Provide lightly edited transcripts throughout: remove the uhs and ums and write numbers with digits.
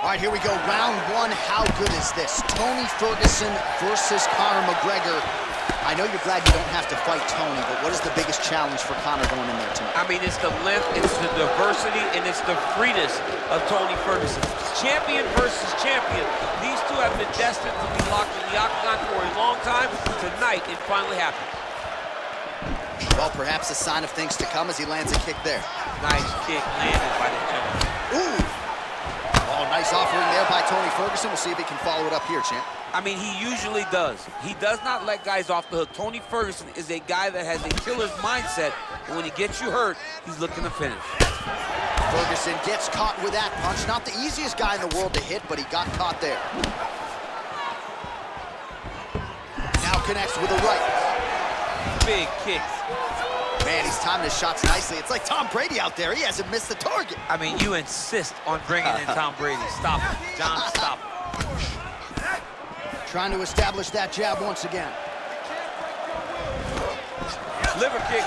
All right, here we go. Round one. How good is this? Tony Ferguson versus Conor McGregor. I know you're glad you don't have to fight Tony, but what is the biggest challenge for Conor going in there tonight? I mean, it's the length, it's the diversity, and it's the freeness of Tony Ferguson. Champion versus champion. These two have been destined to be locked in the octagon for a long time. Tonight, it finally happened. Well, perhaps a sign of things to come as he lands a kick there. Nice kick landed by the gentleman. Ooh! Oh, nice offering there by Tony Ferguson. We'll see if he can follow it up here, champ. I mean, he usually does. He does not let guys off the hook. Tony Ferguson is a guy that has a killer's mindset, and when he gets you hurt, he's looking to finish. Ferguson gets caught with that punch. Not the easiest guy in the world to hit, but he got caught there. Now connects with a right. Big kicks. Man, he's timing his shots nicely. It's like Tom Brady out there. He hasn't missed the target. I mean, you insist on bringing in Tom Brady. Stop it. John, stop it. Trying to establish that jab once again. Liver kick.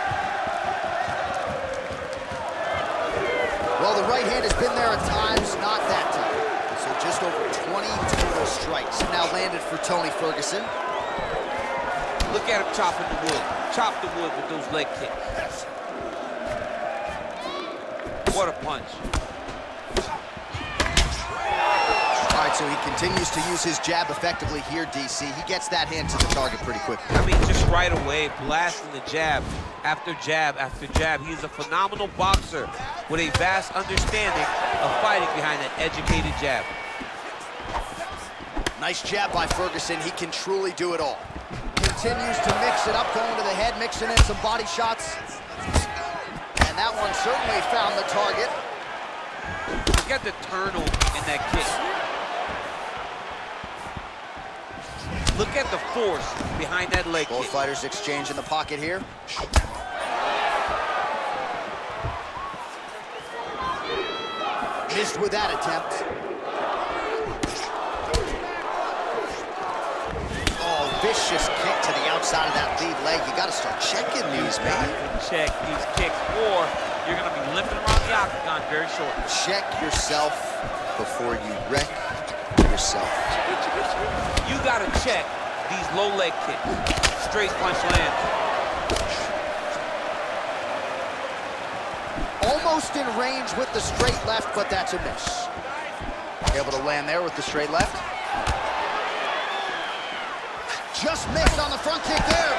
Well, the right hand has been there at times, not that time. So just over 20 total strikes. Now landed for Tony Ferguson. Look at him chopping the wood. Chop the wood with those leg kicks. What a punch. All right, so he continues to use his jab effectively here, DC. He gets that hand to the target pretty quickly. I mean, just right away, blasting the jab after jab after jab. He's a phenomenal boxer with a vast understanding of fighting behind that educated jab. Nice jab by Ferguson. He can truly do it all. Continues to mix it up, going to the head, mixing in some body shots. And that one certainly found the target. Look at the turtle in that kick. Look at the force behind that leg kick. Both fighters exchange in the pocket here. Missed with that attempt. Vicious kick to the outside of that lead leg. You got to start checking these, man. Check these kicks, or you're going to be limping around the octagon very shortly. Check yourself before you wreck yourself. You got to check these low leg kicks. Straight punch lands. Almost in range with the straight left, but that's a miss. Able to land there with the straight left. Just missed on the front kick there.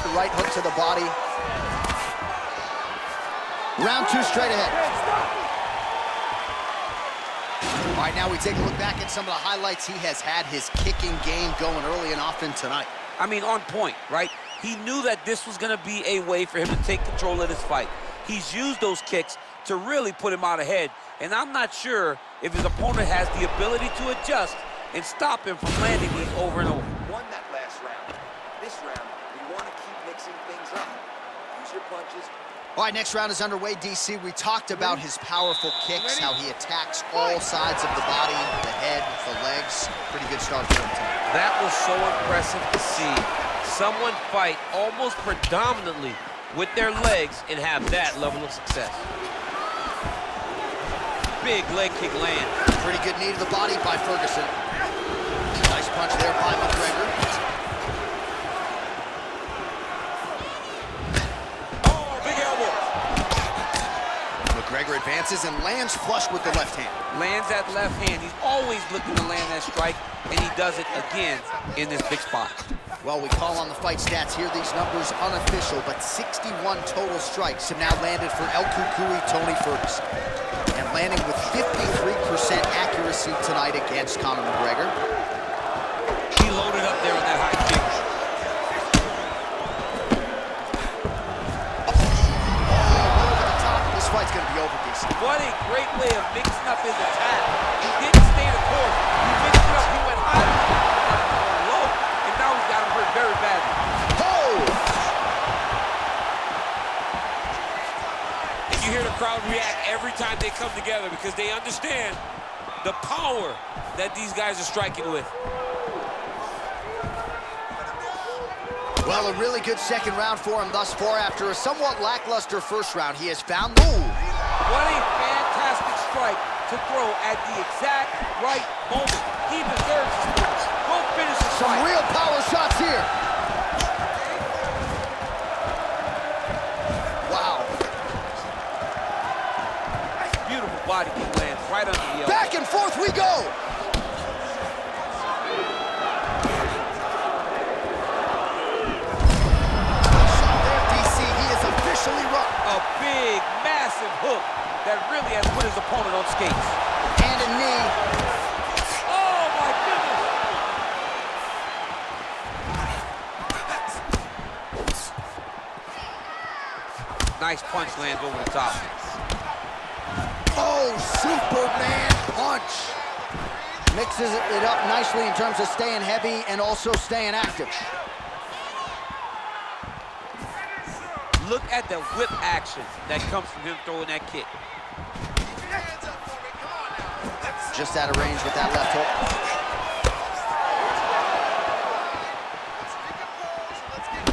The right hook to the body. Round two straight ahead. All right, now we take a look back at some of the highlights. He has had his kicking game going early and often tonight. I mean, on point, right? He knew that this was going to be a way for him to take control of this fight. He's used those kicks to really put him out ahead, and I'm not sure if his opponent has the ability to adjust and stop him from landing these over and over. Won that last round. This round, we want to keep mixing things up. Use your punches. All right, next round is underway, DC. We talked about his powerful kicks, how he attacks all sides of the body, the head, the legs. Pretty good start for him tonight. That was so impressive to see. Someone fight almost predominantly with their legs and have that level of success. Big leg kick land. Pretty good knee to the body by Ferguson. Nice punch there by McGregor. Oh, big elbow. McGregor advances and lands flush with the left hand. Lands that left hand. He's always looking to land that strike, and he does it again in this big spot. Well, we call on the fight stats here. These numbers unofficial, but 61 total strikes have now landed for El Cucuy Tony Ferguson. And landing with 53% accuracy tonight against Conor McGregor. He loaded up there with that high kick. This fight's gonna be over, DC. What a great way of mixing up his attack. He didn't stay the course. He mixed it up. He went high, low, and now he's got him hurt very badly. And you hear the crowd react every time they come together because they understand the power that these guys are striking with. Well, a really good second round for him thus far. After a somewhat lackluster first round, he has found the move. What a fantastic strike to throw at the exact right moment. He deserves this move. Go finish the Some fight. real power shots here. Wow. Beautiful body kick lands right under the elbow. Back and forth we go. A big, massive hook that really has put his opponent on skates. And a knee. Oh, my goodness! Nice punch lands over the top. Oh, Superman punch. Mixes it up nicely in terms of staying heavy and also staying active. Look at the whip action that comes from him throwing that kick. Just out of range with that left hook.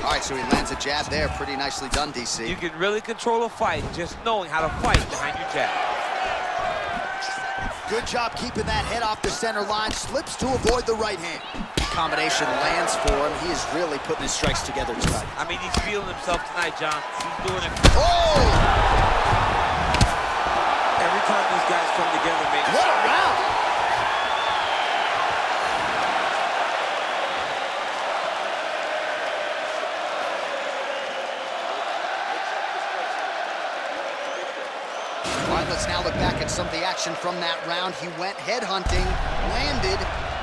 All right, so he lands a jab there. Pretty nicely done, DC. You can really control a fight just knowing how to fight behind your jab. Good job keeping that head off the center line. Slips to avoid the right hand. Combination lands for him. He is really putting his strikes together tonight. I mean, he's feeling himself tonight, John. He's doing it. Oh! Every time these guys come together, man. What a round! All right, let's now look back at some of the action from that round. He went headhunting, landed,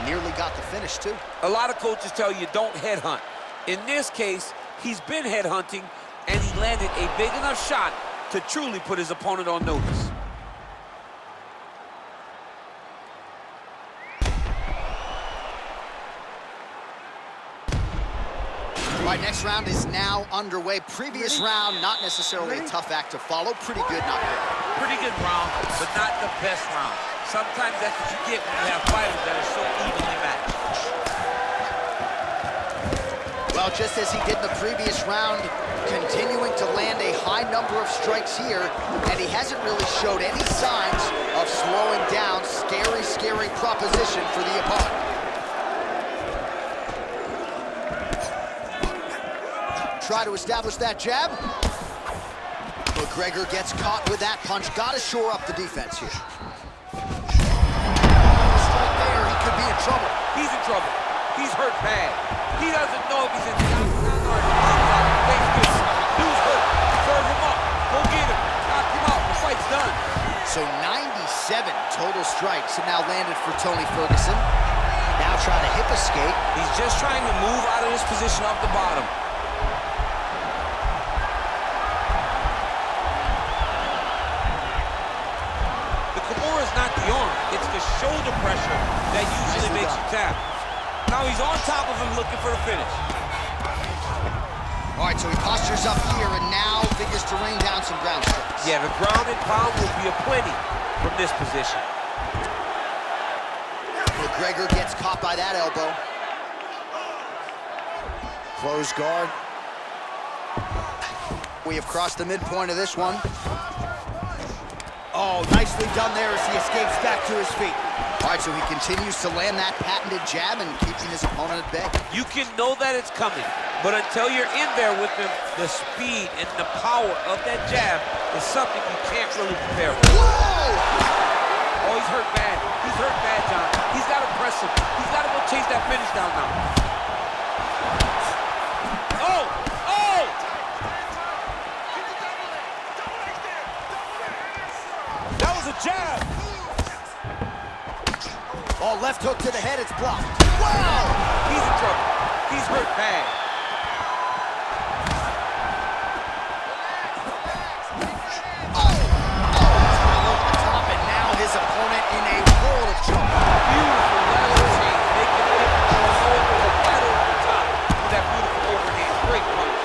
nearly got the finish, too. A lot of coaches tell you don't headhunt. In this case, he's been headhunting, and he landed a big enough shot to truly put his opponent on notice. All right, next round is now underway. Previous round, not necessarily a tough act to follow. Pretty good, not great. Pretty good round, but not the best round. Sometimes that's what you get when you have fighters that are so evenly matched. Well, just as he did in the previous round, continuing to land a high number of strikes here, and he hasn't really showed any signs of slowing down. Scary, scary proposition for the opponent. Try to establish that jab. McGregor gets caught with that punch. Got to shore up the defense here. Strike there, he could be in trouble. He's in trouble. He's hurt bad. He doesn't know if he's in the outside or inside. Dude's hurt. Serve him up. Go get him. Knock him out. The fight's done. So 97 total strikes have now landed for Tony Ferguson. Now trying to hip escape. He's just trying to move out of this position off the bottom. Not the arm, it's the shoulder pressure that usually makes you tap. Now he's on top of him looking for the finish. All right, so he postures up here and now figures to rain down some ground strikes. Yeah, the ground and pound will be aplenty from this position. McGregor gets caught by that elbow. Close guard. We have crossed the midpoint of this one. Oh, nicely done there as he escapes back to his feet. All right, so he continues to land that patented jab and keeping his opponent at bay. You can know that it's coming, but until you're in there with him, the speed and the power of that jab is something you can't really prepare for. Whoa! Oh, he's hurt bad. He's hurt bad, John. He's got to press him. He's got to go chase that finish down now. Oh! Oh! That was a jab. Oh, left hook to the head, it's blocked. Wow! He's in trouble. He's hurt bad. Oh! Oh! Over the top, and now his opponent in a world of trouble. Beautiful lateral change, making it right over the top with that beautiful overhand. Great punch.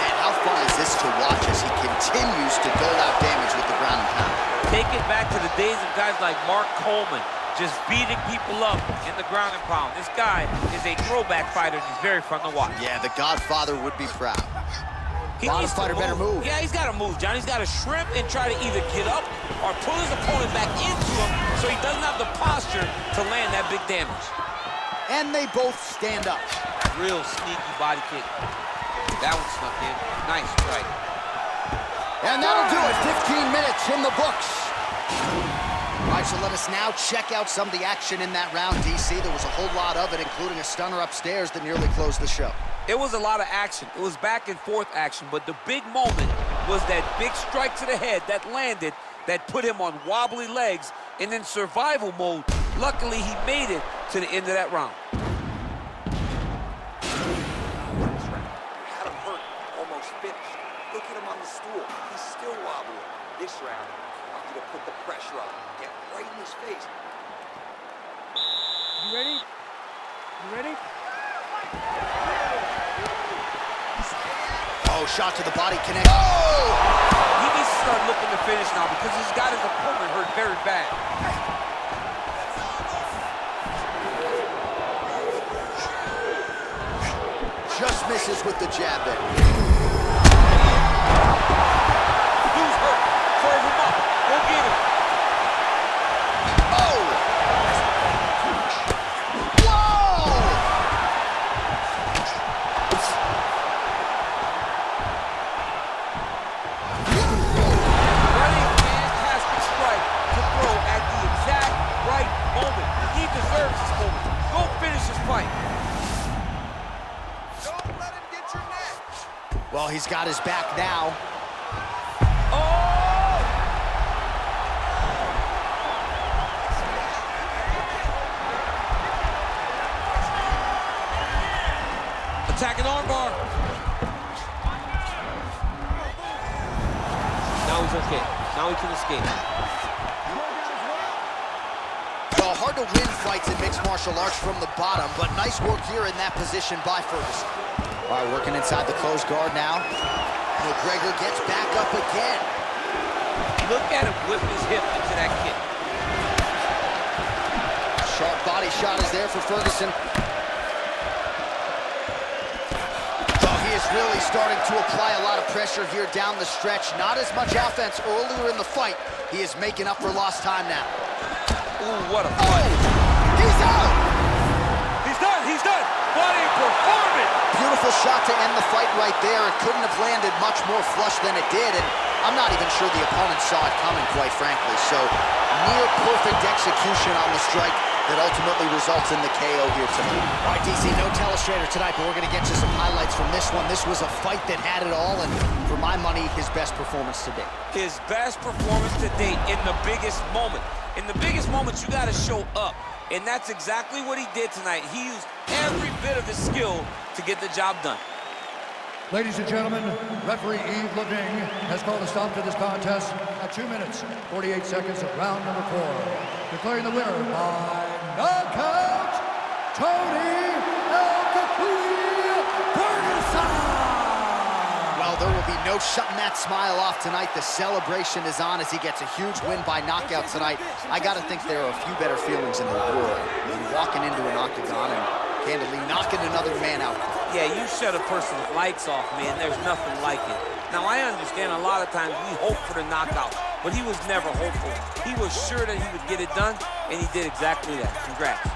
Man, how fun is this to watch as he continues to dole out damage with the ground and pound? Take take it back to the days of guys like Mark Coleman, just beating people up in the ground and pound. This guy is a throwback fighter, and he's very fun to watch. Yeah, the Godfather would be proud. He Honest fighter better move. Yeah, he's got to move, John. He's got to shrimp and try to either get up or pull his opponent back into him so he doesn't have the posture to land that big damage. And they both stand up. Real sneaky body kick. That one snuck in. Nice strike. And that'll do it. 15 minutes in the books. All right, so let us now check out some of the action in that round, DC. There was a whole lot of it, including a stunner upstairs that nearly closed the show. It was a lot of action. It was back and forth action, but the big moment was that big strike to the head that landed, that put him on wobbly legs, and in survival mode. Luckily, he made it to the end of that round. Had him hurt, almost finished. Look at him on the stool. He's still wobbling. This round, I want you to put the pressure on him. Get right in his face. You ready? You ready? Oh, shot to the body connect. Oh! He needs to start looking to finish now because he's got his opponent hurt very bad. Just misses with the jab there. Who's hurt? Serve him up. Go get him. Oh! Whoa! What a fantastic strike to throw at the exact right moment. He deserves this moment. Go finish his fight. Don't let him get your neck. Well, he's got his back now. Oh! Attacking armbar. Now he's okay. Now he can escape. Well, hard to win fights in mixed martial arts from the bottom, but nice work here in that position by Ferguson. All right, working inside the closed guard now. McGregor gets back up again. Look at him whip his hip into that kick. Sharp body shot is there for Ferguson. Oh, he is really starting to apply a lot of pressure here down the stretch. Not as much offense earlier in the fight. He is making up for lost time now. Ooh, what a Oh! fight. He's out! He's done, he's done. What a performance. Beautiful shot to end the fight right there. It couldn't have landed much more flush than it did, and I'm not even sure the opponent saw it coming, quite frankly. So, near perfect execution on the strike that ultimately results in the KO here tonight. All right, DC, no telestrator tonight, but we're going to get you some highlights from this one. This was a fight that had it all, and for my money, his best performance to date. His best performance to date in the biggest moment. In the biggest moments, you got to show up. And that's exactly what he did tonight. He used every bit of his skill to get the job done. Ladies and gentlemen, referee Yves Leving has called a stop to this contest at 2 minutes, 48 seconds of round number 4. Declaring the winner by knockout, Toни Ferguson! Well, there will be no shutting that smile off tonight. The celebration is on as he gets a huge win by knockout tonight. I got to think there are a few better feelings in the world than walking into an octagon and candidly knocking another man out. Yeah, you shut a person's lights off, man. There's nothing like it. Now, I understand a lot of times we hope for the knockout, but he was never hopeful. He was sure that he would get it done, and he did exactly that. Congrats.